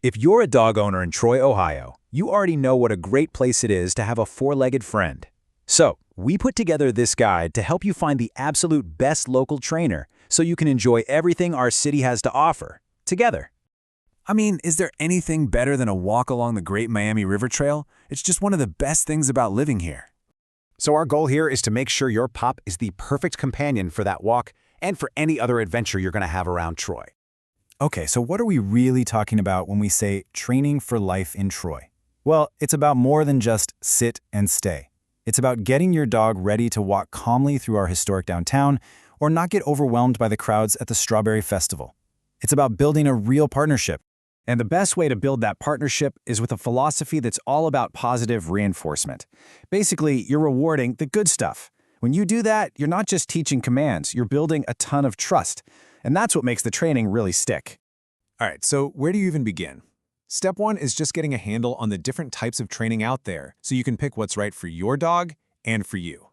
If you're a dog owner in Troy, Ohio, you already know what a great place it is to have a four-legged friend. So, we put together this guide to help you find the absolute best local trainer so you can enjoy everything our city has to offer, together. I mean, is there anything better than a walk along the Great Miami River Trail? It's just one of the best things about living here. So our goal here is to make sure your pup is the perfect companion for that walk and for any other adventure you're going to have around Troy. Okay, so what are we really talking about when we say training for life in Troy? Well, it's about more than just sit and stay. It's about getting your dog ready to walk calmly through our historic downtown or not get overwhelmed by the crowds at the Strawberry Festival. It's about building a real partnership. And the best way to build that partnership is with a philosophy that's all about positive reinforcement. Basically, you're rewarding the good stuff. When you do that, you're not just teaching commands, you're building a ton of trust. And that's what makes the training really stick. All right, so where do you even begin? Step 1 is just getting a handle on the different types of training out there so you can pick what's right for your dog and for you.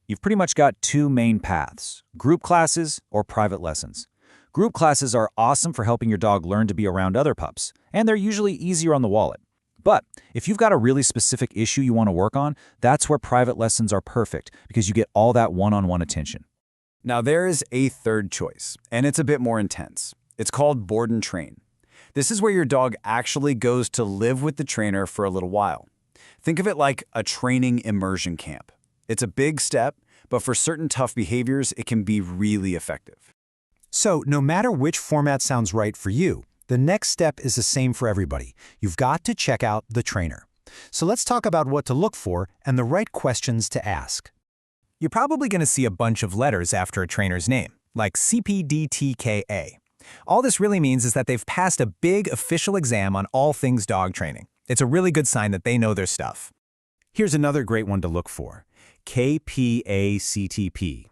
You've pretty much got two main paths: group classes or private lessons. Group classes are awesome for helping your dog learn to be around other pups, and they're usually easier on the wallet. But if you've got a really specific issue you want to work on, that's where private lessons are perfect because you get all that one-on-one attention. Now there is a third choice, and it's a bit more intense. It's called board and train. This is where your dog actually goes to live with the trainer for a little while. Think of it like a training immersion camp. It's a big step, but for certain tough behaviors, it can be really effective. So no matter which format sounds right for you, the next step is the same for everybody. You've got to check out the trainer. So let's talk about what to look for and the right questions to ask. You're probably going to see a bunch of letters after a trainer's name, like CPDTKA. All this really means is that they've passed a big official exam on all things dog training. It's a really good sign that they know their stuff. Here's another great one to look for: KPACTP.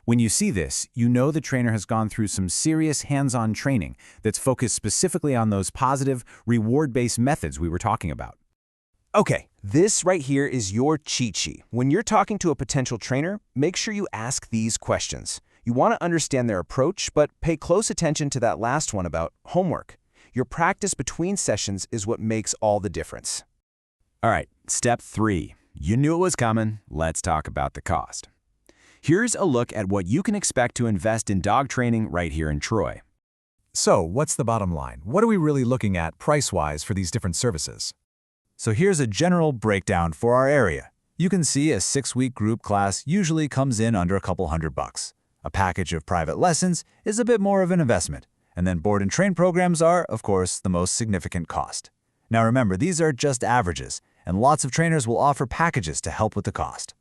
When you see this, you know the trainer has gone through some serious hands-on training that's focused specifically on those positive, reward-based methods we were talking about. Okay, this right here is your cheat sheet. When you're talking to a potential trainer, make sure you ask these questions. You want to understand their approach, but pay close attention to that last one about homework. Your practice between sessions is what makes all the difference. All right, step 3. You knew it was coming. Let's talk about the cost. Here's a look at what you can expect to invest in dog training right here in Troy. So what's the bottom line? What are we really looking at price-wise for these different services? So here's a general breakdown for our area. You can see a 6-week group class usually comes in under a couple $100. A package of private lessons is a bit more of an investment. And then board and train programs are, of course, the most significant cost. Now remember, these are just averages, and lots of trainers will offer packages to help with the cost.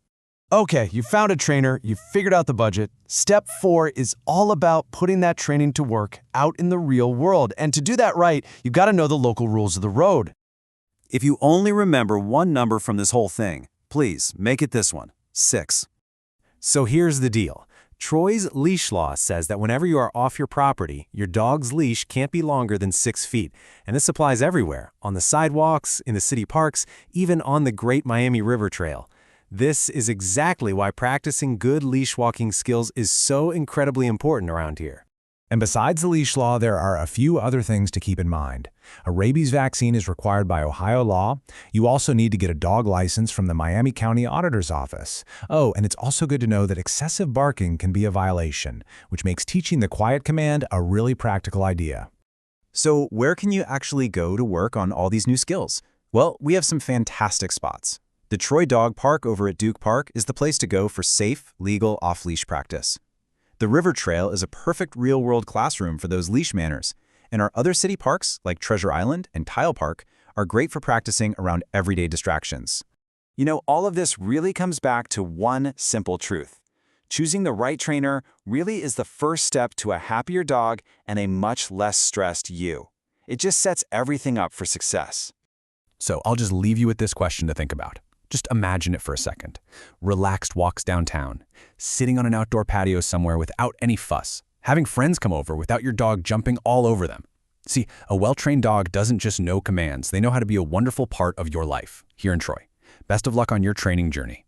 Okay, you found a trainer, you figured out the budget. Step 4 is all about putting that training to work out in the real world. And to do that right, you've got to know the local rules of the road. If you only remember one number from this whole thing, please make it this one: 6. So here's the deal. Troy's leash law says that whenever you are off your property, your dog's leash can't be longer than 6 feet. And this applies everywhere: on the sidewalks, in the city parks, even on the Great Miami River Trail. This is exactly why practicing good leash walking skills is so incredibly important around here. And besides the leash law, there are a few other things to keep in mind. A rabies vaccine is required by Ohio law. You also need to get a dog license from the Miami County Auditor's Office. Oh, and it's also good to know that excessive barking can be a violation, which makes teaching the quiet command a really practical idea. So where can you actually go to work on all these new skills? Well, we have some fantastic spots. The Troy Dog Park over at Duke Park is the place to go for safe, legal off-leash practice. The River Trail is a perfect real-world classroom for those leash manners, and our other city parks, like Treasure Island and Tile Park, are great for practicing around everyday distractions. You know, all of this really comes back to one simple truth. Choosing the right trainer really is the first step to a happier dog and a much less stressed you. It just sets everything up for success. So I'll just leave you with this question to think about. Just imagine it for a second. Relaxed walks downtown, sitting on an outdoor patio somewhere without any fuss, having friends come over without your dog jumping all over them. See, a well-trained dog doesn't just know commands, they know how to be a wonderful part of your life here in Troy. Best of luck on your training journey.